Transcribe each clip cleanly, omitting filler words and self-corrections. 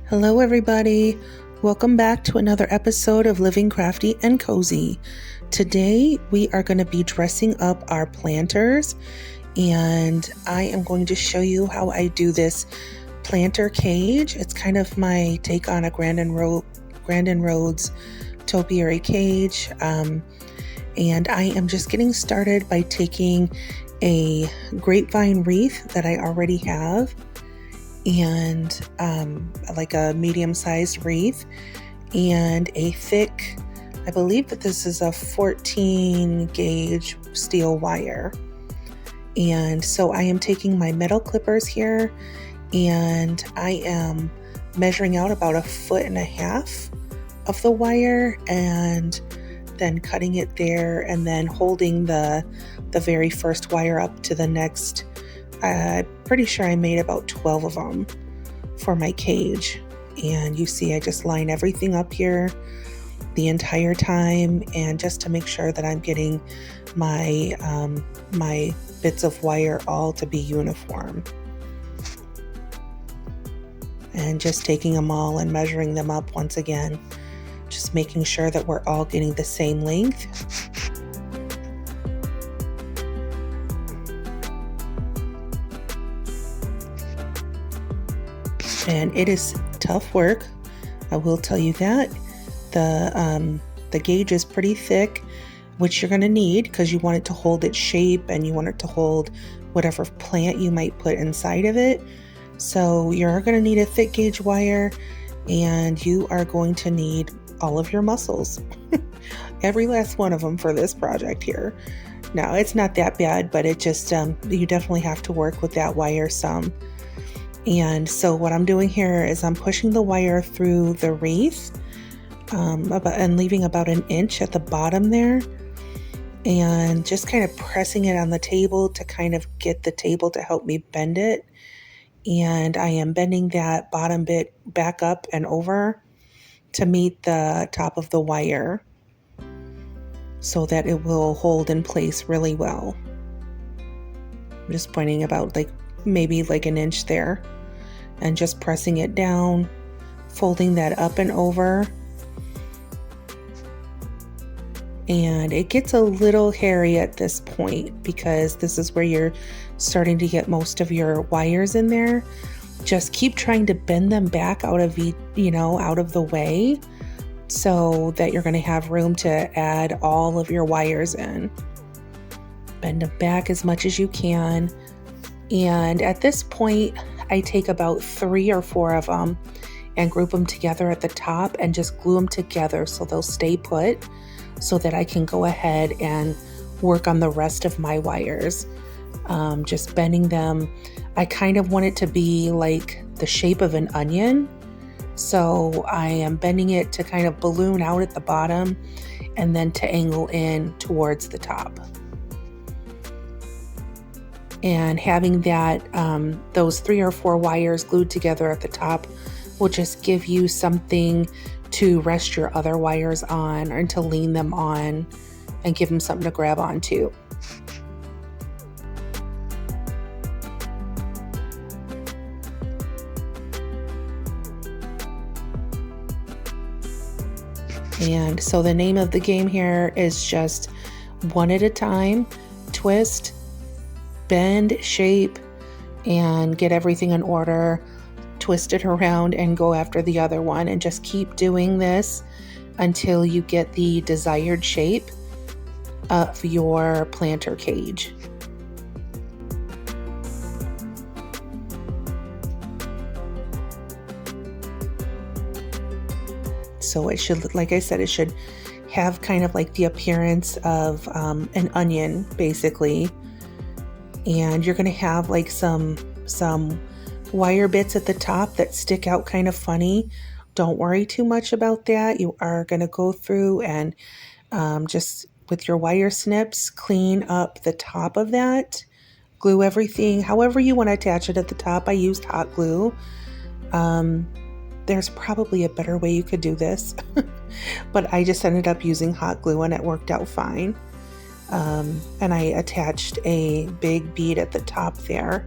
Hello everybody, welcome back to another episode of Living Crafty and Cozy. Today we are going to be dressing up our planters, and I am going to show you how I do this planter cage. It's kind of my take on a Grandin Roads topiary cage, and I am just getting started by taking a grapevine wreath that I already have and like a medium-sized wreath and a thick, I believe that this is a 14 gauge steel wire. And so I am taking my metal clippers here and I am measuring out about 1.5 feet of the wire and then cutting it there and then holding the very first wire up to the next. Pretty sure I made about 12 of them for my cage. And you see I just line everything up here the entire time, and just to make sure that I'm getting my my bits of wire all to be uniform. And just taking them all and measuring them up once again, just making sure that we're all getting the same length. And it is tough work, I will tell you that. The gauge is pretty thick, which you're going to need because you want it to hold its shape and you want it to hold whatever plant you might put inside of it. So you're going to need a thick gauge wire, and you are going to need all of your muscles, every last one of them for this project here. Now, it's not that bad, but it just, you definitely have to work with that wire some. And so what I'm doing here is I'm pushing the wire through the wreath and leaving about 1 inch at the bottom there, and just kind of pressing it on the table to kind of get the table to help me bend it. And I am bending that bottom bit back up and over to meet the top of the wire so that it will hold in place really well. I'm just pointing about maybe 1 inch there, and just pressing it down, folding that up and over. And it gets a little hairy at this point because this is where you're starting to get most of your wires in there. Just keep trying to bend them back out of the way so that you're going to have room to add all of your wires in. Bend them back as much as you can. And at this point, I take about 3 or 4 of them and group them together at the top and just glue them together so they'll stay put, so that I can go ahead and work on the rest of my wires. Just bending them. I kind of want it to be like the shape of an onion. So I am bending it to kind of balloon out at the bottom and then to angle in towards the top. And having that, those 3 or 4 wires glued together at the top will just give you something to rest your other wires on, or to lean them on and give them something to grab onto. And so the name of the game here is just one at a time, twist, bend, shape, and get everything in order, twist it around and go after the other one, and just keep doing this until you get the desired shape of your planter cage. So it should, like I said, it should have kind of like the appearance of an onion, basically. And you're going to have like some wire bits at the top that stick out kind of funny. Don't worry too much about that. You are going to go through and just with your wire snips, clean up the top of that. Glue everything however you want to attach it at the top. I used hot glue. There's probably a better way you could do this, but I just ended up using hot glue and it worked out fine. And I attached a big bead at the top there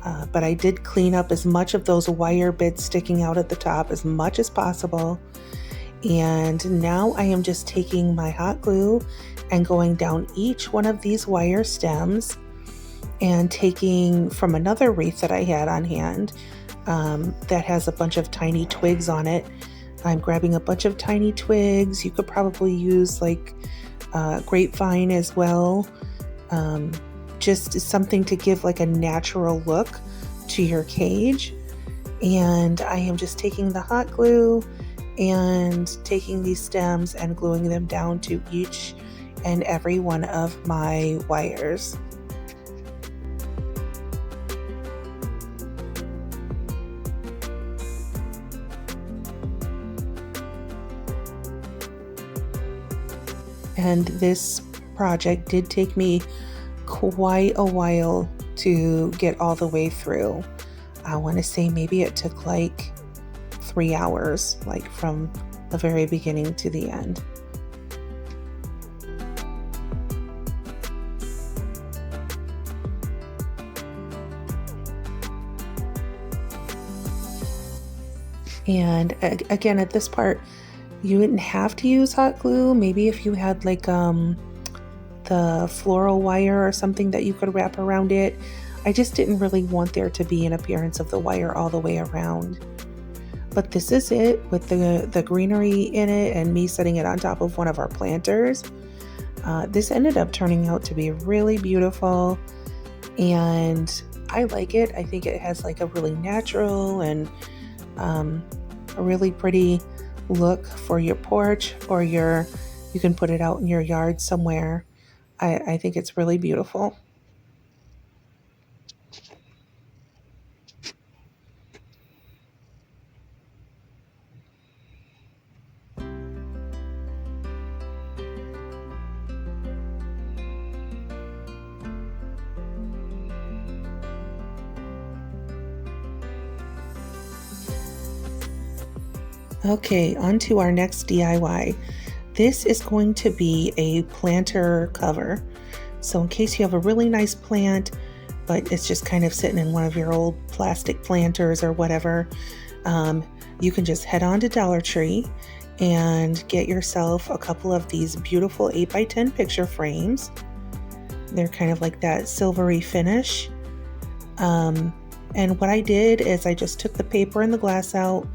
But I did clean up as much of those wire bits sticking out at the top as much as possible. And now I am just taking my hot glue and going down each one of these wire stems and taking from another wreath that I had on hand that has a bunch of tiny twigs on it. I'm grabbing a bunch of tiny twigs. You could probably use like grapevine as well. Just something to give like a natural look to your cage. And I am just taking the hot glue and taking these stems and gluing them down to each and every one of my wires. And this project did take me quite a while to get all the way through. I want to say maybe it took like 3 hours, like from the very beginning to the end. And again, at this part, you wouldn't have to use hot glue. Maybe if you had like the floral wire or something that you could wrap around it. I just didn't really want there to be an appearance of the wire all the way around. But this is it with the greenery in it and me setting it on top of one of our planters. This ended up turning out to be really beautiful, and I like it. I think it has like a really natural and a really pretty look for your porch, or you can put it out in your yard somewhere. I think it's really beautiful. Okay, on to our next DIY. This is going to be a planter cover. So in case you have a really nice plant, but it's just kind of sitting in one of your old plastic planters or whatever, you can just head on to Dollar Tree and get yourself a couple of these beautiful 8x10 picture frames. They're kind of like that silvery finish. And what I did is I just took the paper and the glass out,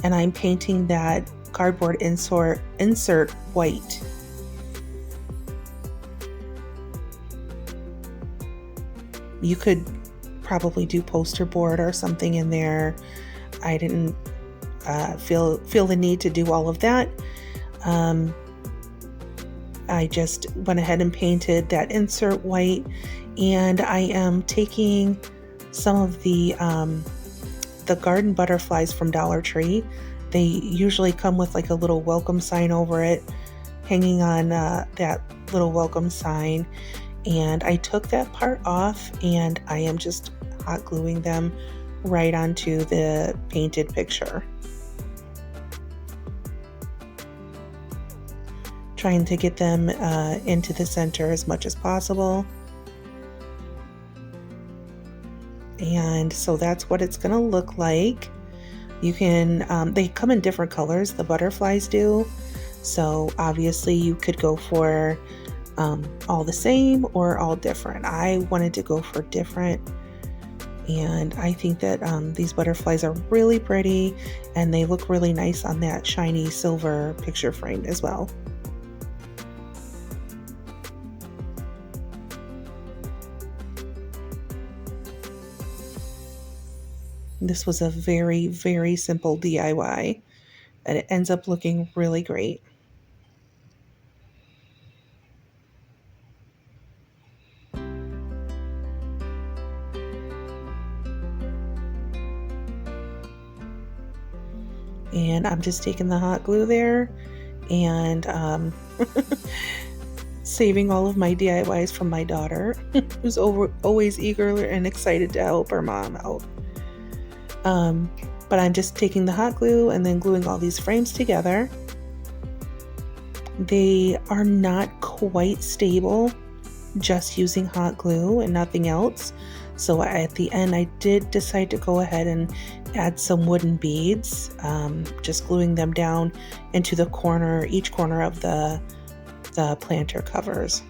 and I'm painting that cardboard insert white. You could probably do poster board or something in there. I didn't feel the need to do all of that. I just went ahead and painted that insert white, and I am taking some of the garden butterflies from Dollar Tree. They usually come with like a little welcome sign over it, hanging on that little welcome sign. And I took that part off, and I am just hot gluing them right onto the painted picture. Trying to get them into the center as much as possible. And so that's what it's going to look like. You can, they come in different colors, the butterflies do. So obviously you could go for all the same or all different. I wanted to go for different. And I think that these butterflies are really pretty, and they look really nice on that shiny silver picture frame as well. This was a very, very simple DIY, and it ends up looking really great. And I'm just taking the hot glue there and saving all of my DIYs from my daughter, who's always eager and excited to help her mom out. But I'm just taking the hot glue and then gluing all these frames together. They are not quite stable just using hot glue and nothing else. So at the end, I did decide to go ahead and add some wooden beads, just gluing them down into the corner, each corner of the planter covers.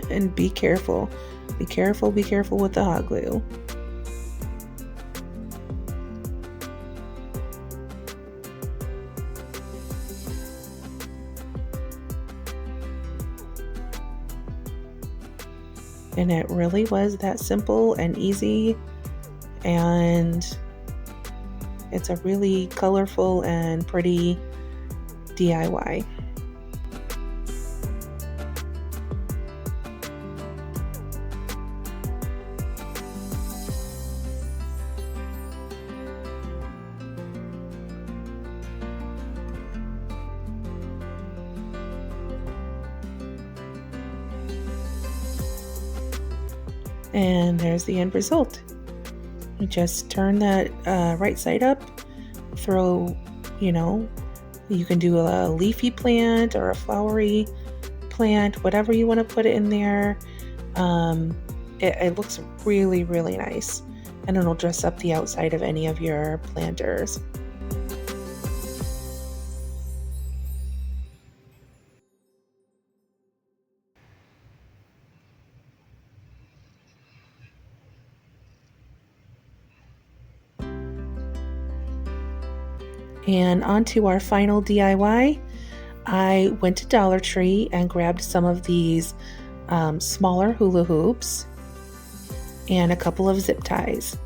And be careful. Be careful with the hot glue. And it really was that simple and easy, and it's a really colorful and pretty DIY. And there's the end result. You just turn that right side up, throw, you can do a leafy plant or a flowery plant, whatever you want to put it in there. It looks really, really nice, and it'll dress up the outside of any of your planters. And on to our final DIY. I went to Dollar Tree and grabbed some of these smaller hula hoops and a couple of zip ties.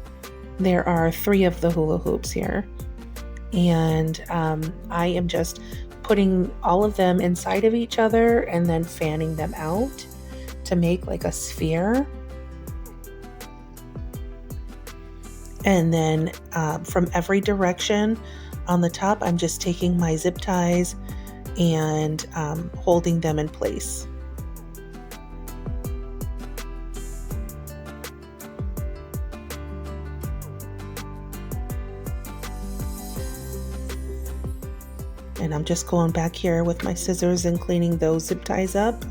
There are 3 of the hula hoops here. And I am just putting all of them inside of each other and then fanning them out to make like a sphere. And then from every direction on the top, I'm just taking my zip ties and holding them in place. And I'm just going back here with my scissors and cleaning those zip ties up.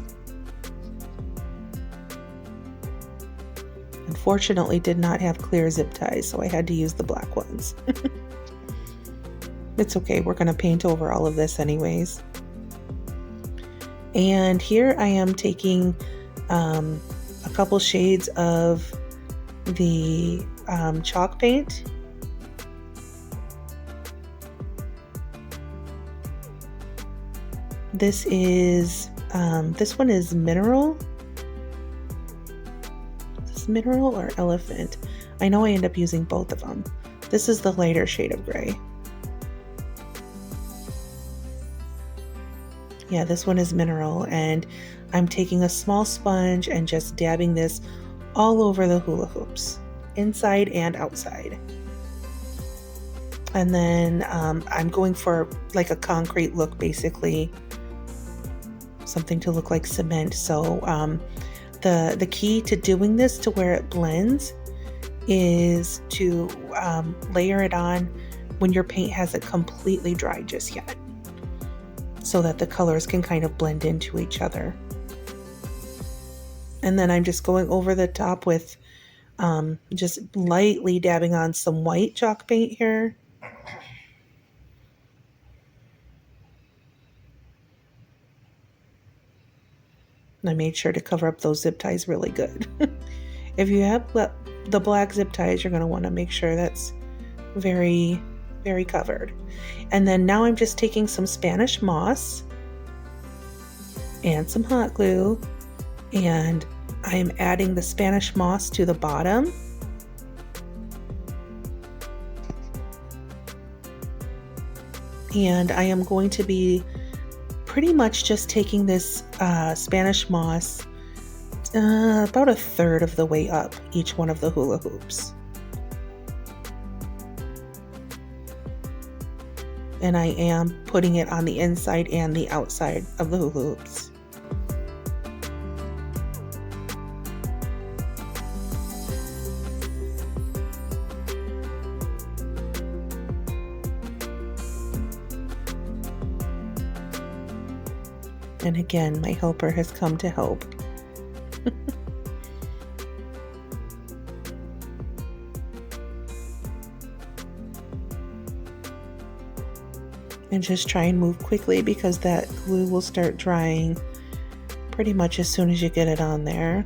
Unfortunately, did not have clear zip ties, so I had to use the black ones. It's okay, we're going to paint over all of this anyways. And here I am taking a couple shades of the chalk paint. This one is mineral. Is this mineral or elephant? I know I end up using both of them. This is the lighter shade of gray. Yeah, this one is mineral, and I'm taking a small sponge and just dabbing this all over the hula hoops, inside and outside. And then I'm going for like a concrete look, basically, something to look like cement. So the key to doing this to where it blends is to layer it on when your paint hasn't completely dried just yet, so that the colors can kind of blend into each other. And then I'm just going over the top with just lightly dabbing on some white chalk paint here. And I made sure to cover up those zip ties really good. If you have the black zip ties, you're going to want to make sure that's very, very covered. And then now I'm just taking some Spanish moss and some hot glue, and I'm adding the Spanish moss to the bottom. And I am going to be pretty much just taking this Spanish moss about a third of the way up each one of the hula hoops. And I am putting it on the inside and the outside of the hula hoops. And again, my helper has come to help. And just try and move quickly because that glue will start drying pretty much as soon as you get it on there.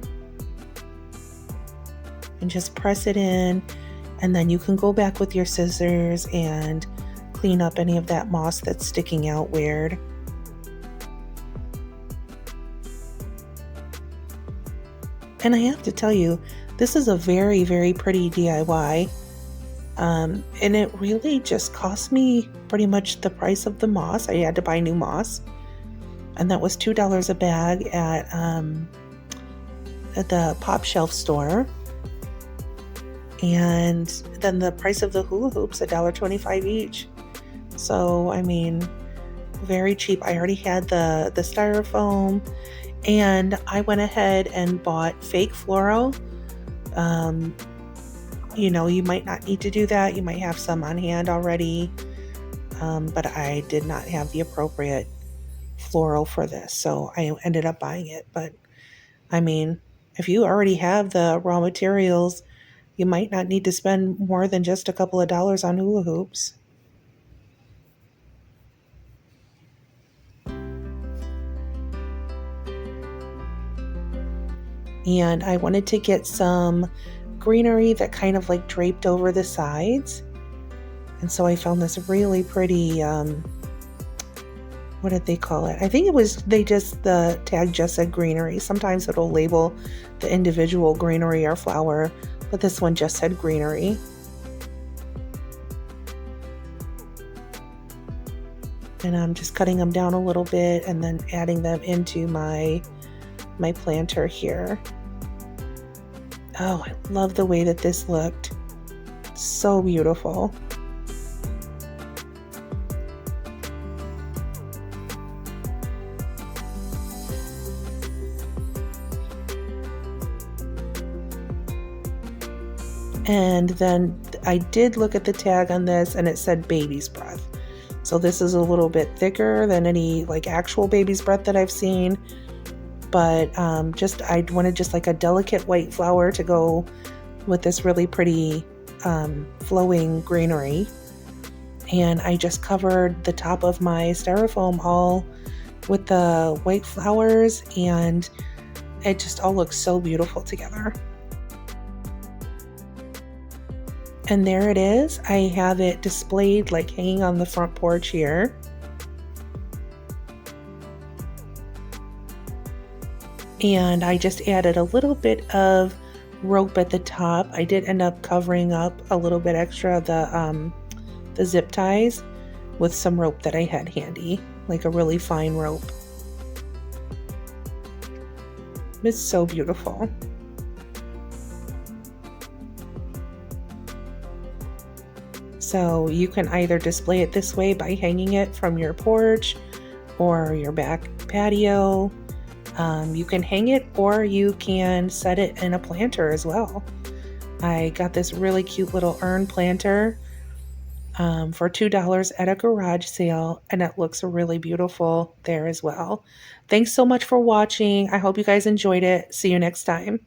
And just press it in, and then you can go back with your scissors and clean up any of that moss that's sticking out weird. And I have to tell you, this is a very, very pretty DIY. And it really just cost me pretty much the price of the moss. I had to buy new moss, and that was $2 a bag at the Pop Shelf store. And then the price of the hula hoops, $1.25 each. So, I mean, very cheap. I already had the styrofoam, and I went ahead and bought fake fluoro. You might not need to do that. You might have some on hand already. But I did not have the appropriate floral for this, so I ended up buying it. But I mean, if you already have the raw materials, you might not need to spend more than just a couple of dollars on hula hoops. And I wanted to get some greenery that kind of like draped over the sides. And so I found this really pretty, what did they call it? I think the tag just said greenery. Sometimes it'll label the individual greenery or flower, but this one just said greenery. And I'm just cutting them down a little bit and then adding them into my planter here. Oh, I love the way that this looked. So beautiful. And then I did look at the tag on this, and it said baby's breath. So this is a little bit thicker than any like actual baby's breath that I've seen. But I wanted just like a delicate white flower to go with this really pretty flowing greenery. And I just covered the top of my styrofoam all with the white flowers, and it just all looks so beautiful together. And there it is. I have it displayed like hanging on the front porch here. And I just added a little bit of rope at the top. I did end up covering up a little bit extra the zip ties with some rope that I had handy, like a really fine rope. It's so beautiful. So you can either display it this way by hanging it from your porch or your back patio. You can hang it, or you can set it in a planter as well. I got this really cute little urn planter for $2 at a garage sale, and it looks really beautiful there as well. Thanks so much for watching. I hope you guys enjoyed it. See you next time.